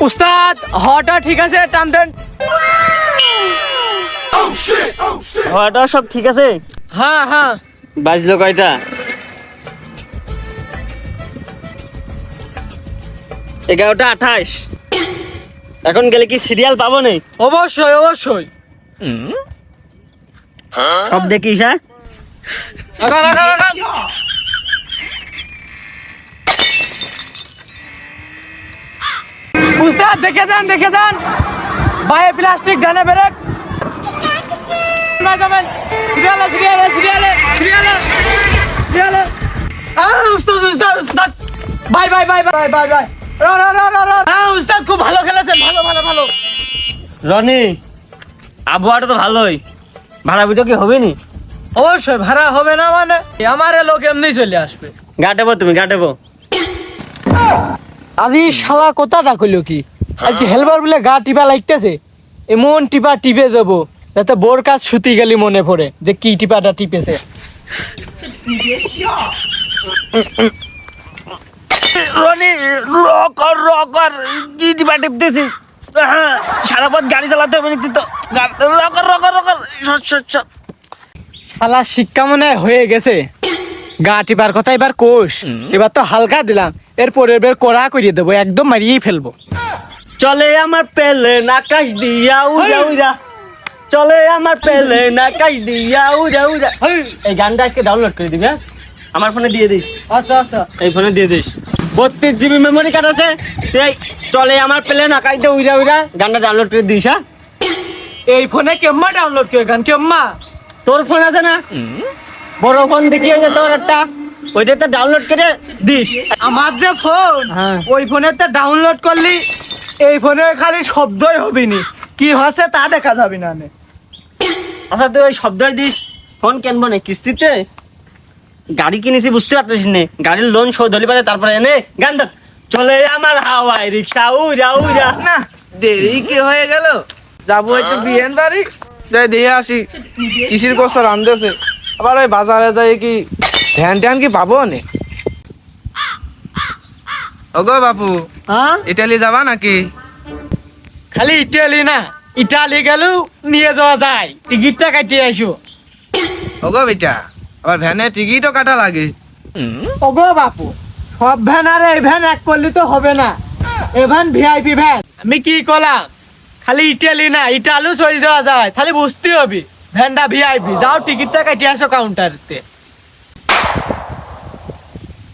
উস্তাদ হওয়াটা ঠিক আছে, টান দেন। হওয়াটা সব ঠিক আছে? হ্যাঁ হ্যাঁ। বাজলো কয়টা? 11:28। এখন গেলে কি সিরিয়াল পাবো না? অবশ্যই অবশ্যই। সব দেখিস? হ্যাঁ, উস্তাদ দেখে যান দেখে যান, বায়ে প্লাস্টিক ডানে ব্রেক। যাবেন সিরিয়ালে সিরিয়ালে সিরিয়ালে সিরিয়ালে সিরিয়ালে। উস্তাদ উস্তাদ উস্তাদ, bye bye bye bye bye bye. উস্তাদ খুব ভালো খেলেছেন, ভালো ভালো ভালো। রনি, আবহাওয়াটা তো ভালোই, ভাড়া ভিডিও কি হবে নি? অবশ্যই ভাড়া হবে না মানে, আমার লোক এমনি চলে আসবে। গাটেবো তুমি, গাটেবো। আরে শালা কথাটা কইলো কি, আজকে হেলবার বলে গা টিপা লাগতেছে, এমন টিপা টিপে দেবো যাতে বোর কাজ সুতি গেলি মনে পড়ে যে কি টিপাটা টিপেছে। রনি রকর রকর কি টিপা টিপতেছি, সারা পথ গাড়ি চালাতে হবে তো। রকর রকর রকর। শালা শিক্ষা মনে হয় হয়ে গেছে, গা টিপার কথা এবার কোষ, এবার তো হালকা দিলাম, এরপরে এবার কড়া করিয়ে দেবো, একদম মারিয়েই ফেলবো। চলে আমার প্লেন আকাশ দিয়া উড়া উড়া, চলে আমার প্লেন আকাশ দিয়া উড়া উড়া। এই গানটা আজকে ডাউনলোড করে দিবি, হ্যাঁ? আমার ফোনে দিয়ে দিস। আচ্ছা আচ্ছা। এই ফোনে দিয়ে দিস। 32 GB মেমোরি কার্ড আছে। এই চলে আমার প্লেন আকাশ দিয়া উড়া উড়া গানটা ডাউনলোড করে দিস। হ্যাঁ, এই ফোনে কেম্মা ডাউনলোড করে গান কেম্মা? তোর ফোন আছে না, বড় ফোন দেখিয়ে যে তোর একটা, ওইটাতে ডাউনলোড করে দিস। আমার যে ফোন, হ্যাঁ। ওই ফোনেতে ডাউনলোড করলি এই ফোনে খালি শব্দই হবিনি, কি হচ্ছে তা দেখা যাবি না। আচ্ছা তুই ওই শব্দই দিস। ফোন কিনবো না, কিস্তিতে গাড়ি কিনেছি, বুঝতে পারতেছিস না, গাড়ির লোন শোধ হলি পারে তারপরে এনে গানটা। চলে আমার হাওয়াই রিক্সা উড়া উড়া। না দেরি কি হয়ে গেল, যাবো একটু বিয়েন বাড়ি, যাই দিয়ে আসি কিসির কষ্ট রান্ধেছে। আবার ওই বাজারে যাই কি ধ্যান ট্যান কি পাবো নে। ওগো বাপু, হ্যাঁ, ইটালি যাবা নাকি? খালি ইটালি না, ইটালি গেলেও নিয়ে যাওয়া যায়, টিকিটটা কাটিয়ে আসো। ওগো বেটা, আবার ভ্যানে টিকিটও কাটা লাগে। ওগো বাপু, সব ভ্যান আর এই ভ্যান এক করলে তো হবে না, এ ভ্যান ভিআইপি ভ্যান। আমি কি করলাম, খালি ইটালি না ইটালিও চলে যাওয়া যায়, খালি বুঝতে হবে ভ্যানটা ভিআইপি। যাও টিকিটটা কাটিয়ে আসো কাউন্টারতে।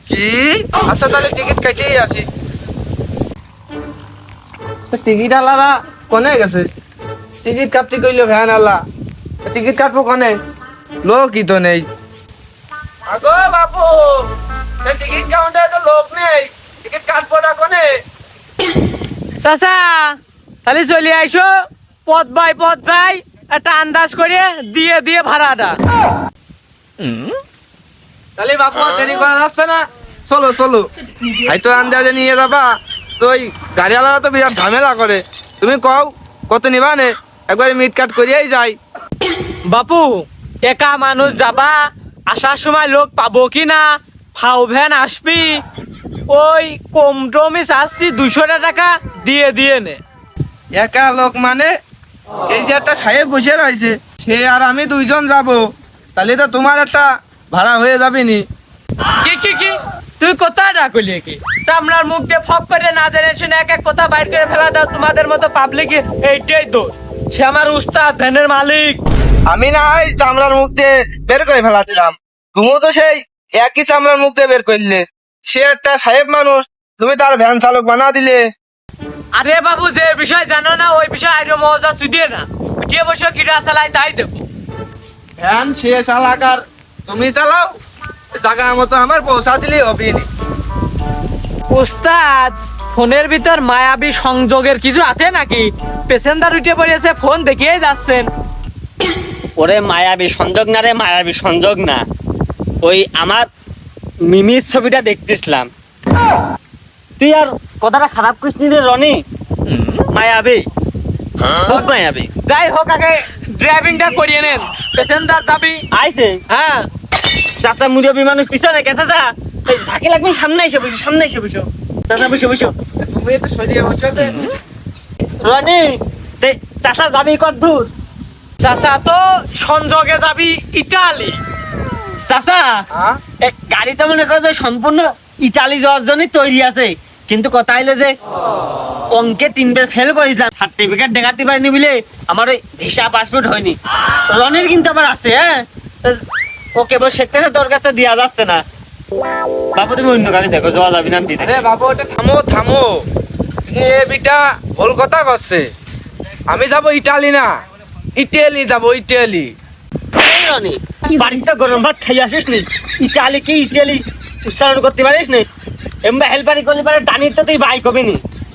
কি? আচ্ছা তাহলে টিকিট কাটিয়েই আসি। টিকিট আলারা কোনে গেছে? টিকিট কাটতে কইলো ভ্যান আলা, টিকিট কাটবো কোনে? লোকই তো নেই। আগো বাপু, টিকিট কাউন্টারে তো লোক নেই, টিকিট কাটবো না কোনে? চাচা খালি চলে আইসো, পথ বাই পথ যাই, একটা আন্দাজ করে দিয়ে দিয়ে ভাড়াটা। তাহলে বাপু আর দেরি করা যাচ্ছে না, চলো চলো। হয়তো আন্দাজে নিয়ে যাবা তো, ওই গাড়িওয়ালারা তো বিরাট ঝামেলা করে। তুমি কও কত নিবা নে, একবারে মিট কাট করিয়াই যাই। বাপু একা মানুষ যাবা, আসার সময় লোক পাবো কি না, ফাও ভ্যান আসবি, ওই কম টমে চাচ্ছি 200 টাকা দিয়ে দিয়ে নে। একা লোক মানে এই যে একটা সাহেব বসে রয়েছে, সে আর আমি দুইজন যাব, তাহলে তো তোমার একটা ভাড়া হয়ে যাবে নি। কি কি কি তুই কোথায় ডাকলি কি, চামড়ার মুখ দিয়ে ফপ করে না জেনে শুনে এক এক কথা বাইর করে ফেলা দাও, তোমাদের মতো পাবলিক এইটাই দোষ। সে আমার উস্তাদ, ভ্যানের মালিক। আমি না হয় চামড়ার মুখ দিয়ে বের করে ফেলা দিলাম, তুমিও তো সেই একই চামড়ার মুখ দিয়ে বের করলে। সে একটা সাহেব মানুষ, তুমি তার ভ্যান চালক বানা দিলে। আরে বাবু, যে বিষয় জানো না ওই বিষয় আইরো মজা চুদিয়ে না, উঠিয়ে বসে কিরা চালাই তাই দেখো। ভ্যান শেষ এলাকার তুমি চালাও, জায়গা মতো আমার পৌঁছা দিলেই হবে নি। উস্তাদ ফোনের ভিতর মায়াবী সংযোগের কিছু আছে নাকি? পেসেঞ্জার উঠে পড়েছে, ফোন দেখিয়ে যাচ্ছেন। ওরে মায়াবী সংযোগ না রে, মায়াবী সংযোগ না, ওই আমার মিমির ছবিটা দেখতেছিলাম। তুই আর কথাটা খারাপ করিস নি রে রনি, মায়াবী, খুব মায়াবী। যাই হোক আগে ড্রাইভিংটা করিয়ে নেন, পেসেঞ্জার যাবি। আইছে হ্যাঁ চাচা মুরব্বী মানুষ পিছনে কে চাচা, এই ঝাঁকি লাগবে, সামনে এসে বসো, সামনে এসে বসো। চাচা বসো বসো। তুমি একটু সরিয়ে বসো তে। রনি তে চাচা যাবি কত দূর? চাচা তো সংযোগে যাবি ইটালি। চাচা হ্যাঁ? গাড়ি তো মনে করো যে সম্পূর্ণ ইটালি যাওয়ার জন্য তৈরি আছে, কিন্তু কথা হইলে যে অঙ্কে 3 বার ফেল করেছিলাম, সার্টিফিকেট দেখাতে পারিনি বলে আমার ওই ভিসা পাসপোর্ট হয়নি। রনির কিন্তু আবার আছে, হ্যাঁ, ও কেবল সেখানে তোর কাছে দেওয়া যাচ্ছে না। বাবু তুমি অন্য গাড়ি দেখো, যাওয়া যাবি না আমি আরে বাবু ওটা থামো থামো, এ বিটা ভুল কথা করছে। আমি যাব ইটালি না, ইটালি যাব, ইটালি। রনি বাড়িতে গরম ভাত খাই আসিস নি, ইটালি কি ইটালি উচ্চারণ করতে পারিস নি? এমবা হেল্পারি করলে পারে টানি তো তুই বাইক হবে নি,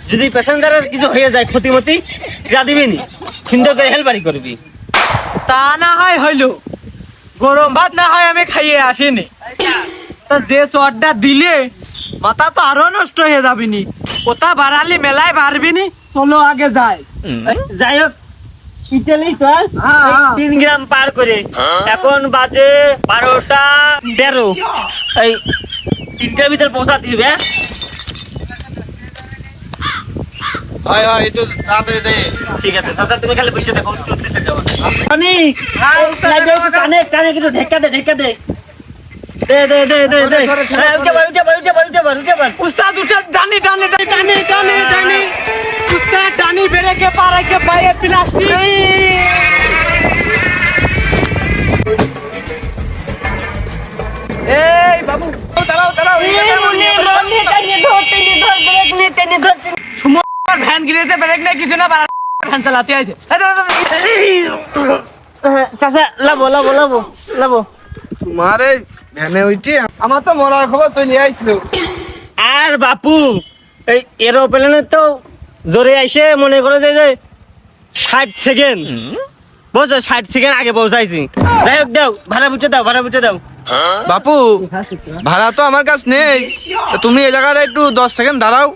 যদি প্যাসেঞ্জারের কিছু হয়ে যায় ক্ষতিমতি যা দিবি নি, সুন্দর করে হেল্পারি করবি। তা না হয় হইলো, গরম ভাত না হয় আমি খাইয়ে আসিনি, তা যে চটটা দিলে মাথা তো আরো নষ্ট হয়ে যাবিনি, ওটা বাড়ালি মেলায় বাড়বিনি। চলো আগে যাই। যাই হোক ইটালি তো হ্যাঁ, হ্যাঁ। 3 গ্রাম পার করে এখন বাজে 12:13, এই 3টার ভিতর পৌঁছাতে হবে। হ্যাঁ? হয় হয় একটু তাড়াতাড়ি যাই। ঠিক আছে চাচা, তুমি খালি বসে দেখো, উঠতেছে যাও। রনি হ্যাঁ, উস্তাদ, কানে কানে একটু ঢেকা দে, ঢেকা দে, দে দে দে দে দে। হ্যাঁ, উঠে পড়, উঠে পড়, উঠে পড়, উঠে পড়, উঠে পড়। উস্তাদ উঠে টানি টানি টানি টানি টানি টানি, উস্তাদ টানি বেরেকে পারাইকে পায়ে প্লাস্টিক। এই বাবু দাঁড়াও দাঁড়াও, সুমন ভ্যান গিরেতে ব্রেক নেই কিছু না, বাড়া ভ্যান চালাতে আইছে। এই দাঁড়া, দাঁড়া। চাচা লাবো লাবো লাবো লাবো। তোমার এই ভ্যানে উঠি আমার তো মরার খবর চলে আইছিল। আর বাপু এই এরোপ্লেনে তো জোরে আইসে মনে করে যে 60 সেকেন্ড, বুঝছো, 60 সেকেন্ড আগে পৌঁছাইছি। যাই হোক দাও, ভাড়া বুঝে দাও, ভাড়া বুঝে দাও। বাপু ভাড়া তো আমার কাছে নেই, তো তুমি এই জায়গাটা একটু 10 সেকেন্ড দাঁড়াও,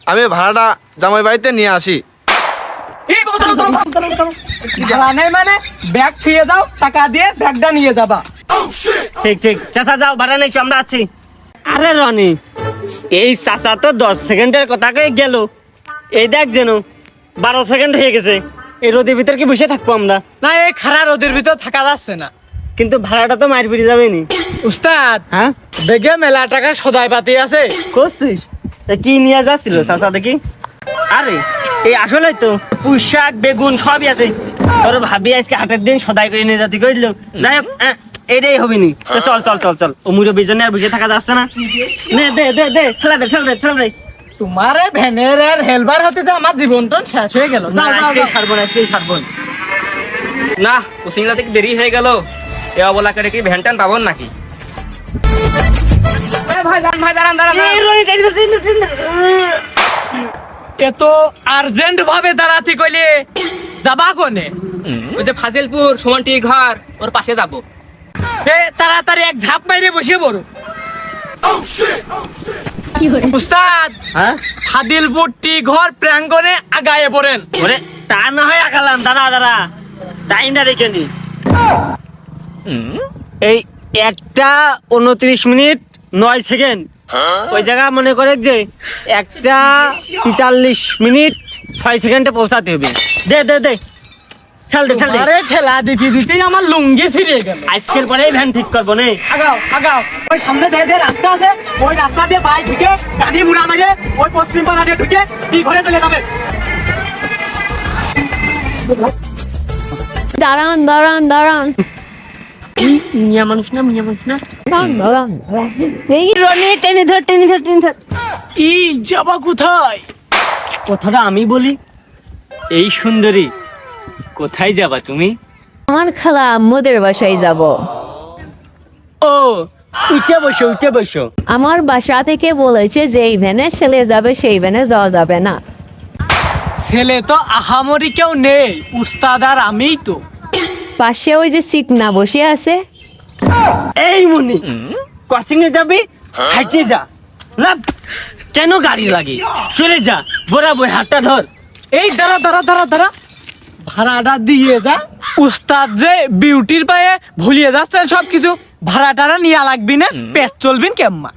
আমি ভাড়াটা জামাই বাড়িতে নিয়ে আসি। এই বাবু দাঁড়াও, দাঁড়াও, দাঁড়াও, দাঁড়াও। ভাড়া নেই মানে ব্যাগ থুয়ে দাও, টাকা দিয়ে ব্যাগটা নিয়ে যাবা। ঠিক ঠিক চাচা যাও, ভাড়া নেই, আমরা আছি। আরে রনি এই চাচা তো 10 সেকেন্ডের কথা কয়ে গেল, এই দেখ যেন 12 সেকেন্ড হয়ে গেছে। এই রোদের ভিতর কি বসে থাকবো আমরা? না, এই খাড়া রোদের ভিতর থাকা যাচ্ছে না। কিন্তু ভাড়াটা তো মার পিড়ে যাবে নি। উস্তাদ হ্যাঁ বেগে মেলা টাকা সদাই পাতি আছে। করছিস? তা কি নিয়ে যাচ্ছিল চাচা দেখি? আরে এই আসলে তো পুঁই শাক বেগুন সবই আছে, তোর ভাবি আজকে হাটের দিন সদাই করে নিয়ে যাতে কইল। যাই হোক এটাই হবি নি, তো চল চল চল চল, ও মুরো বিজনে আর বুঝে থাকা যাচ্ছে না। নে দে দে দে, ঠেলা দে ঠেলা দে ঠেলা দে। তোমার এই ভ্যানের আর হেলবার হতে তো আমার জীবনটা শেষ হয়ে গেল। না যাও, যাও, আজকেই যাও। ছাড়বো না, আজকেই ছাড়বো না। না কোচিংটা থেকে দেরি হয়ে গেল, এ অবলা করে কি ভ্যান ট্যান পাবো নাকি? ভাই দাঁড়ান, ভাই দাঁড়ান দাঁড়ান দাঁড়ান। এই রনি, টেনে ধর, টেনে ধর, টেনে ধর। এত আর্জেন্ট ভাবে দাঁড়াতে কইলে যাবা কোনে? ওই যে ফাজিলপুর সুমনটি ঘর, ওর পাশে যাবো। এ তাড়াতাড়ি এক ঝাপ মাইরে বসে পড়ো। উস্তাদ হ্যাঁ ফাদিলপুর টি ঘর প্রাঙ্গণে আগায়ে পড়েন। ওরে তা না হয় আগালাম, দাঁড়া দাঁড়া, টাইমটা দেখে নি। এই 1:29:09 ওই জায়গা মনে করে যে 1:43:06 পৌঁছাতে হবে। দে দে দে, ঠেল দে ঠেল দে। আরে ঠেলা দিতে দিতেই আমার লুঙ্গি ছিঁড়ে গেল। আজকের পরেই ভ্যান ঠিক করবো নে। আগাও আগাও, ওই সামনে যে রাস্তা আছে ওই রাস্তা দিয়ে বাইক ঢুকে গাড়ি মুড়া মারে ওই পশ্চিম পাড়া দিয়ে ঢুকে টি ঘরে চলে যাবে। দাঁড়ান দাঁড়ান দাঁড়ান মিয়া মানুষ না, মিয়া মানুষ না। দাঁড়ান দাঁড়ান দাঁড়ান। এই রনি টেনে ধর, টেনে ধর, টেনে ধর। এই যাবা কোথায়? কথাটা আমি বলি, এই সুন্দরী কোথায় যাবা তুমি? আমার খালা আম্মুদের বাসায় যাব। ও উঠে বসো, উঠে বসো। আমার বাসা থেকে বলেছে যে এই ভ্যানে ছেলে যাবে সেই ভ্যানে যাওয়া যাবে না। ছেলে তো আহামরি কেউ নেই, উস্তাদ আর আমিই তো। পাশে ওই যে চিকনা বসে আছে। এই মুনি কোচিং এ যাবি, হাঁটে যা, লাভ কেন গাড়ি লাগে, চলে যা, বরাবর হাতটা ধর। এই দাঁড়া দাঁড়া দাঁড়া দাঁড়া, ভাড়াটা দিয়ে যা। উস্তাদ যে বিউটির পায়ে ভুলিয়ে যাচ্ছেন সবকিছু, ভাড়াটারা নিয়ে লাগবি না, পেট চলবিন কেম্মা।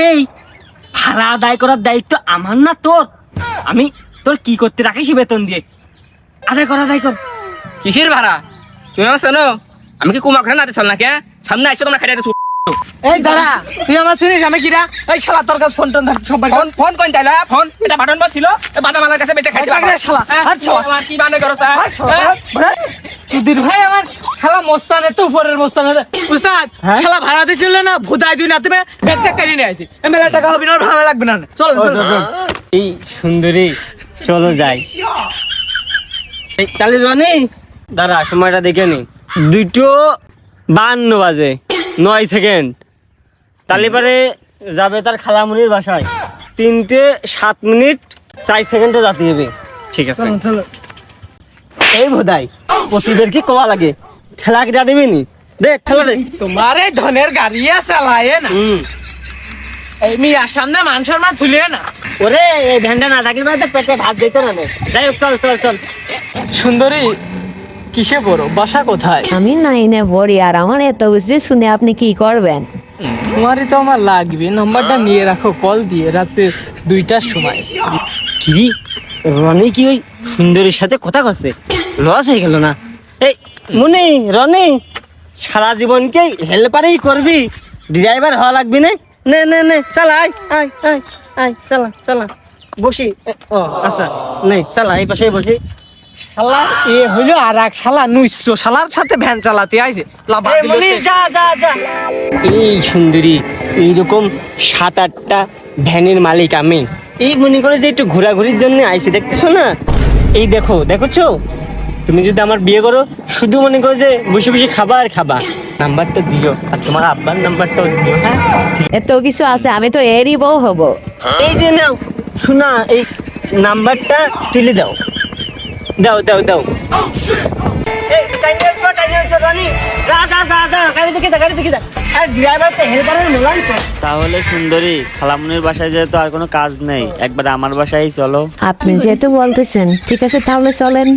এই ভাড়া আদায় করার দায়িত্ব আমার না তোর? আমি তোর কি করতে রাখিস বেতন দিয়ে? আদায় কর, আদায় কর। কিসের ভাড়া? তুমি আমার শোনো, আমি কি কুমার ঘরে নাতে চল না কে? সামনে আইসো তোমরা খাইতে এই দাঁড়া, তুই আমার চিনিস আমি কিরা? এই শালা তোর কাছে ফোন টোন থাক সবার ফোন ফোন কোন চাইলা ফোন? এটা বাটন বল ছিল, বাদামালার কাছে বেঁচে খাইতে এই শালা, হাট শালা। আমার কি বানে করো তা? সুধীর ভাই আমার শালা মোস্তানে তো উপরের মোস্তানে উস্তাদ শালা ভাড়া দিছিল না ভুদাই দুই নাতে ব্যাগটা কেটে নিয়ে আইছি মেলা টাকা হবে না ভাড়া লাগবে না চল এই সুন্দরী, চলো যাই। এই চালি রনি, দাঁড়া সময়টা দেখে নি। 2:52 বাজে 9 সেকেন্ড। তালিপারে যাবে তার খালামুনির বাসায় 3:07:04 যাতে হবে। ঠিক আছে। এই ভোদাই প্রতিবের কি কোয়া লাগে, ঠেলা কিটা দিবি নি? দেখ ঠেলা দে। তোমার এই ধনের গাড়ি চালায় না এই মিয়ার সামনে মান সম্মান তুলিয়ে না। ওরে এই ভ্যানটা না থাকিলে তো পেটে ভাত দিতে না। যাই হোক, চল চল চল। সুন্দরী কিসে বড় বাসা কোথায়? আমি 9-এ পড়ি আর আমার এত কিছু শুনে আপনি কি করবেন? তোমারই তো আমার লাগবে, নাম্বারটা নিয়ে রাখো, কল দিয়ে রাতে 2টার সময়। কি রনি কি ওই সুন্দরীর সাথে কথা করছে? লস হয়ে গেল না? এই মুনি, রনি সারা জীবনকে হেল্পারই করবি, ড্রাইভার হওয়া লাগবি না? নে নে নে চালা, আয় আয় আয় আয়, চালা চালা, বসি। ও আচ্ছা, নে চালা, এই পাশে বসি। শালা এ হইলো আর এক শালা নুইশো শালার সাথে ভ্যান চালাতে আইছে লাভা এই দিল মুনি, সে। যা যা যা। এই সুন্দরী, এইরকম 7-8টা ভ্যানের মালিক আমি। এই মনে করে যে একটু ঘোরাঘুরির জন্য আইছি, দেখতেছো না? এই দেখো, দেখছো? তুমি যদি আমার বিয়ে করো, শুধু মনে করো যে বসে বসে খাবা আর খাবা। নাম্বারটা দিও, আর তোমার আব্বার নাম্বারটাও দিও। হ্যাঁ, এত কিছু আছে, আমি তো এরই বউ হব। এই যে নাও, শোনা, এই নাম্বারটা তুলে দাও, দাও দাও দাও। এই টাইম পর রানি, যা যা যা যা, গাড়ি দেখে যা, গাড়ি দেখে যা। আর ড্রাইভার তো হেল্পারের মোবাইল তো। তাহলে সুন্দরী, খালামুনির বাসায় যেহেতু আর কোনো কাজ নেই, একবার আমার বাসায় চলো। আপনি যেহেতু বলতেছেন, ঠিক আছে তাহলে চলেন।